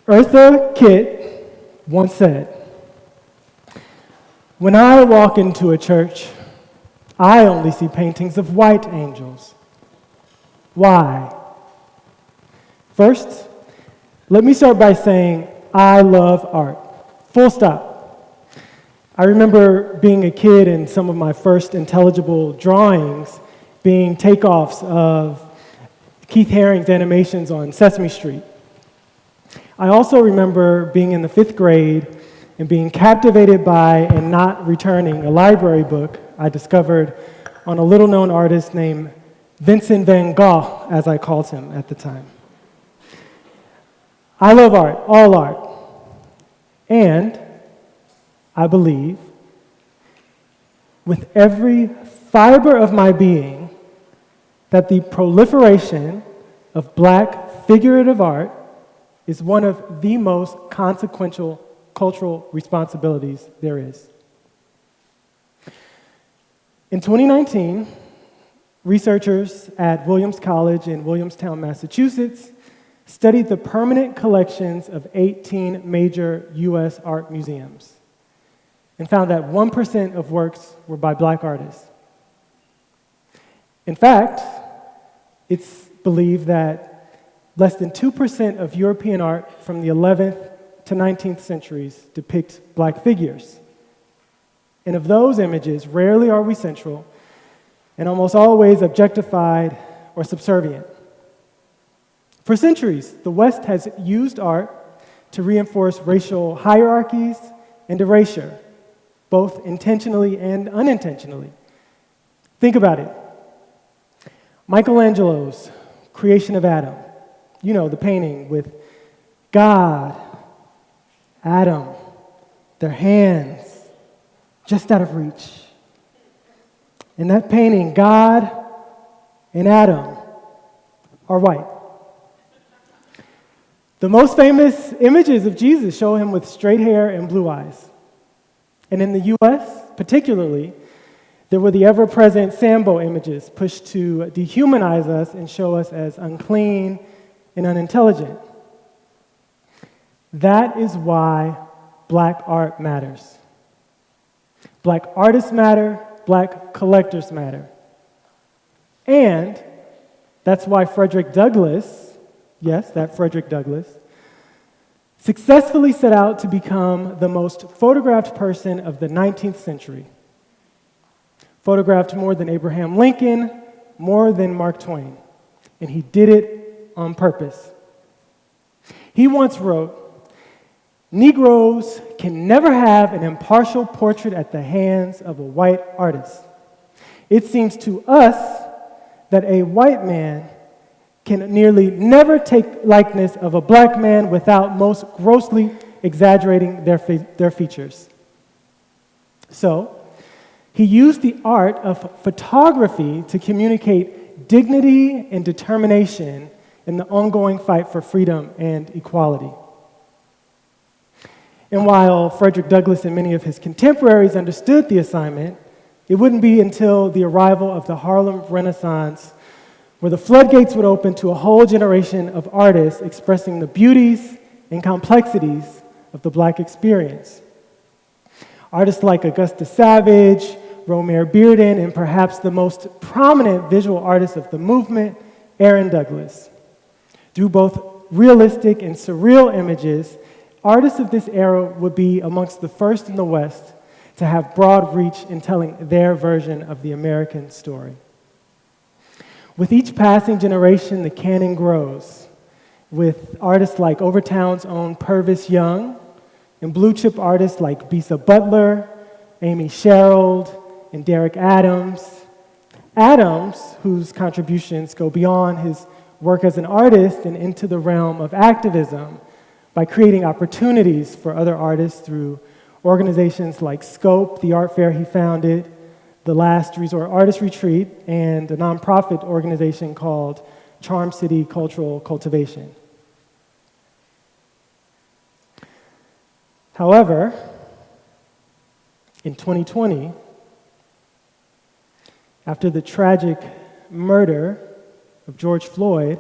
Eartha Kitt once said, "When I walk into a church, I only see paintings of white angels. Why?" First, let me start by saying I love art. Full stop. I remember being a kid and some of my first intelligible drawings being takeoffs of Keith Haring's animations on Sesame Street. I also remember being in the 5th grade and being captivated by and not returning a library book I discovered on a little-known artist named Vincent van Gogh, as I called him at the time. I love art, all art, and I believe with every fiber of my being that the proliferation of Black figurative art is one of the most consequential cultural responsibilities there is. In 2019, researchers at Williams College in Williamstown, Massachusetts, studied the permanent collections of 18 major U.S. art museums and found that 1% of works were by Black artists. In fact, it's believed that less than 2% of European art from the 11th to 19th centuries depict Black figures. And of those images, rarely are we central, and almost always objectified or subservient. For centuries, the West has used art to reinforce racial hierarchies and erasure, both intentionally and unintentionally. Think about it. Michelangelo's Creation of Adam. You know, the painting with God, Adam, their hands just out of reach. In that painting, God and Adam are white. The most famous images of Jesus show him with straight hair and blue eyes. And in the US, particularly, there were the ever-present Sambo images pushed to dehumanize us and show us as unclean and unintelligent. That is why Black art matters. Black artists matter, Black collectors matter. And that's why Frederick Douglass, yes, that Frederick Douglass, successfully set out to become the most photographed person of the 19th century. Photographed more than Abraham Lincoln, more than Mark Twain. And he did it on purpose. He once wrote, "Negroes can never have an impartial portrait at the hands of a white artist. It seems to us that a white man can nearly never take likeness of a Black man without most grossly exaggerating their features." So, he used the art of photography to communicate dignity and determination in the ongoing fight for freedom and equality. And while Frederick Douglass and many of his contemporaries understood the assignment, it wouldn't be until the arrival of the Harlem Renaissance where the floodgates would open to a whole generation of artists expressing the beauties and complexities of the Black experience. Artists like Augusta Savage, Romare Bearden, and perhaps the most prominent visual artist of the movement, Aaron Douglas. Through both realistic and surreal images, artists of this era would be amongst the first in the West to have broad reach in telling their version of the American story. With each passing generation, the canon grows, with artists like Overtown's own Purvis Young, and blue-chip artists like Bisa Butler, Amy Sherald, and Derek Adams. Adams, whose contributions go beyond his work as an artist and into the realm of activism by creating opportunities for other artists through organizations like Scope, the art fair he founded, the Last Resort Artist Retreat, and a nonprofit organization called Charm City Cultural Cultivation. However, in 2020, after the tragic murder of George Floyd,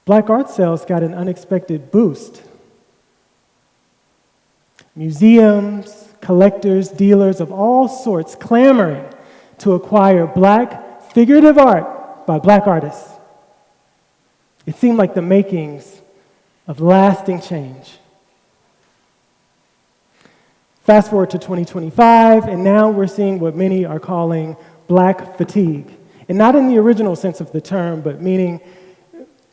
Black art sales got an unexpected boost. Museums, collectors, dealers of all sorts clamoring to acquire Black figurative art by Black artists. It seemed like the makings of lasting change. Fast forward to 2025, and now we're seeing what many are calling Black fatigue. And not in the original sense of the term, but meaning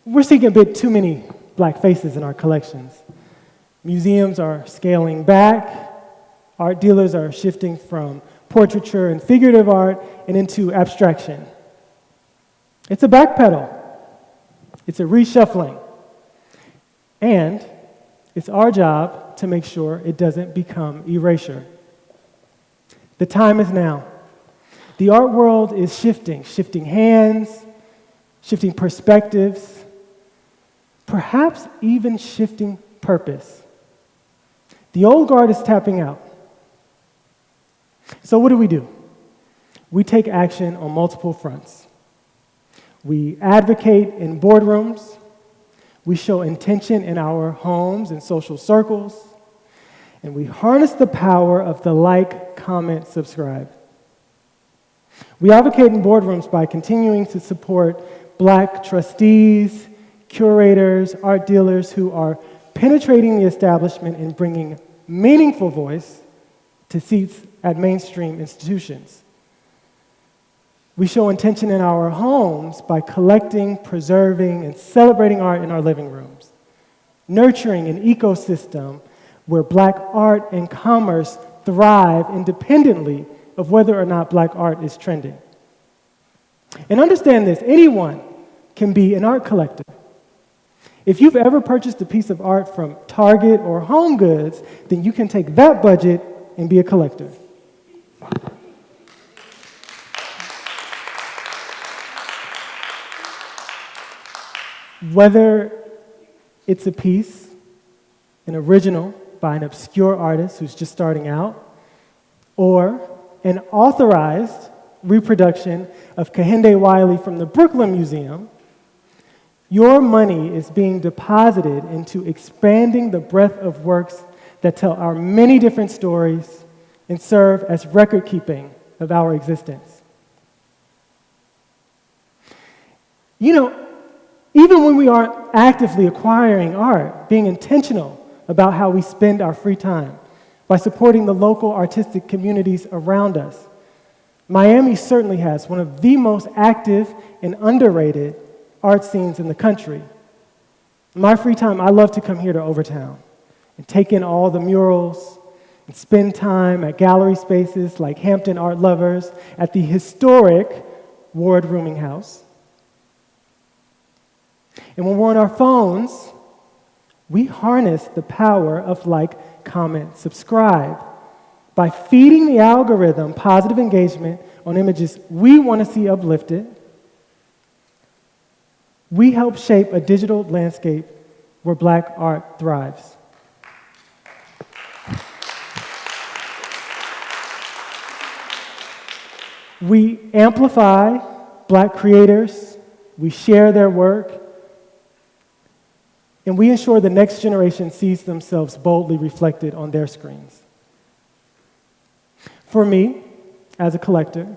we're seeing a bit too many Black faces in our collections. Museums are scaling back. Art dealers are shifting from portraiture and figurative art and into abstraction. It's a backpedal. It's a reshuffling. And it's our job to make sure it doesn't become erasure. The time is now. The art world is shifting hands, shifting perspectives, perhaps even shifting purpose. The old guard is tapping out. So what do? We take action on multiple fronts. We advocate in boardrooms. We show intention in our homes and social circles. And we harness the power of the like, comment, subscribe. We advocate in boardrooms by continuing to support Black trustees, curators, art dealers who are penetrating the establishment and bringing meaningful voice to seats at mainstream institutions. We show intention in our homes by collecting, preserving, and celebrating art in our living rooms, nurturing an ecosystem where Black art and commerce thrive independently of whether or not Black art is trending. And understand this, anyone can be an art collector. If you've ever purchased a piece of art from Target or Home Goods, then you can take that budget and be a collector. Whether it's a piece, an original by an obscure artist who's just starting out, or an authorized reproduction of Kehinde Wiley from the Brooklyn Museum, your money is being deposited into expanding the breadth of works that tell our many different stories and serve as record-keeping of our existence. You know, even when we aren't actively acquiring art, being intentional about how we spend our free time by supporting the local artistic communities around us. Miami certainly has one of the most active and underrated art scenes in the country. In my free time, I love to come here to Overtown and take in all the murals and spend time at gallery spaces like Hampton Art Lovers at the historic Ward Rooming House. And when we're on our phones, we harness the power of like, comment, subscribe by feeding the algorithm positive engagement on images we want to see uplifted. We help shape a digital landscape where Black art thrives. We amplify Black creators, we share their work, and we ensure the next generation sees themselves boldly reflected on their screens. For me, as a collector,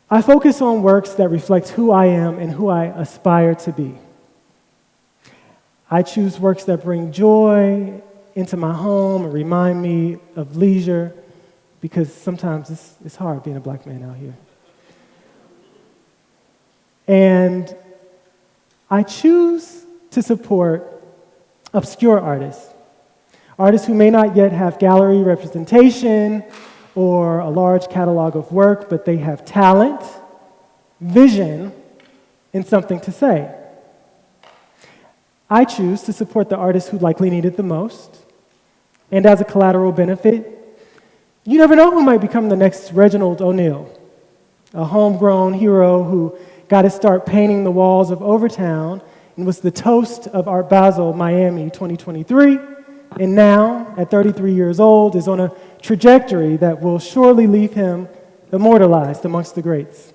I focus on works that reflect who I am and who I aspire to be. I choose works that bring joy into my home and remind me of leisure, because sometimes it's hard being a Black man out here. And I choose to support obscure artists who may not yet have gallery representation or a large catalog of work, but they have talent, vision, and something to say. I choose to support the artists who likely need it the most, and as a collateral benefit, you never know who might become the next Reginald O'Neill, a homegrown hero who got his start painting the walls of Overtown and was the toast of Art Basel Miami 2023, and now, at 33 years old, is on a trajectory that will surely leave him immortalized amongst the greats.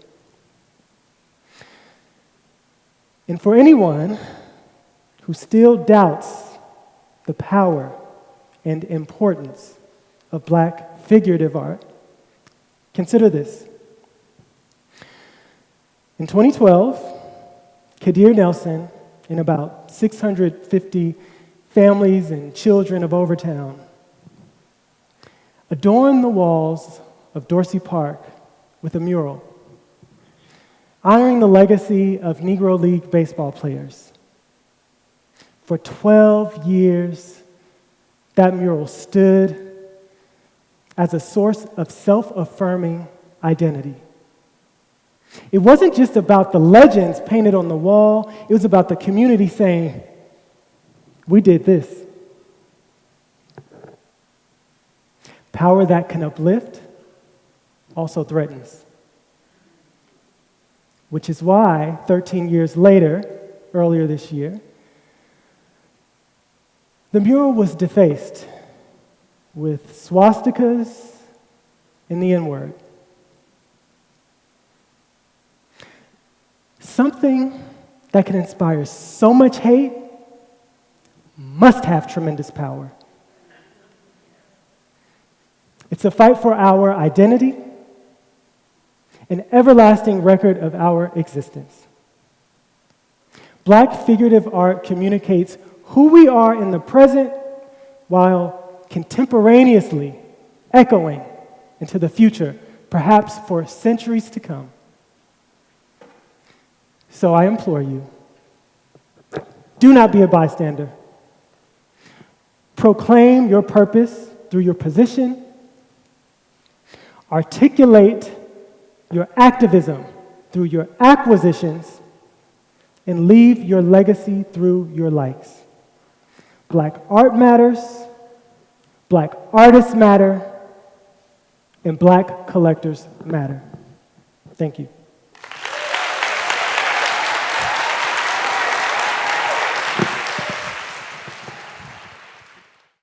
And for anyone who still doubts the power and importance of Black figurative art, consider this. In 2012, Kadir Nelson and about 650 families and children of Overtown adorned the walls of Dorsey Park with a mural honoring the legacy of Negro League baseball players. For 12 years, that mural stood as a source of self-affirming identity. It wasn't just about the legends painted on the wall, it was about the community saying, "We did this." Power that can uplift also threatens. Which is why, 13 years later, earlier this year, the mural was defaced with swastikas and the N-word. Something that can inspire so much hate must have tremendous power. It's a fight for our identity, an everlasting record of our existence. Black figurative art communicates who we are in the present while contemporaneously echoing into the future, perhaps for centuries to come. So I implore you, do not be a bystander. Proclaim your purpose through your position. Articulate your activism through your acquisitions, and leave your legacy through your likes. Black art matters, Black artists matter, and Black collectors matter. Thank you.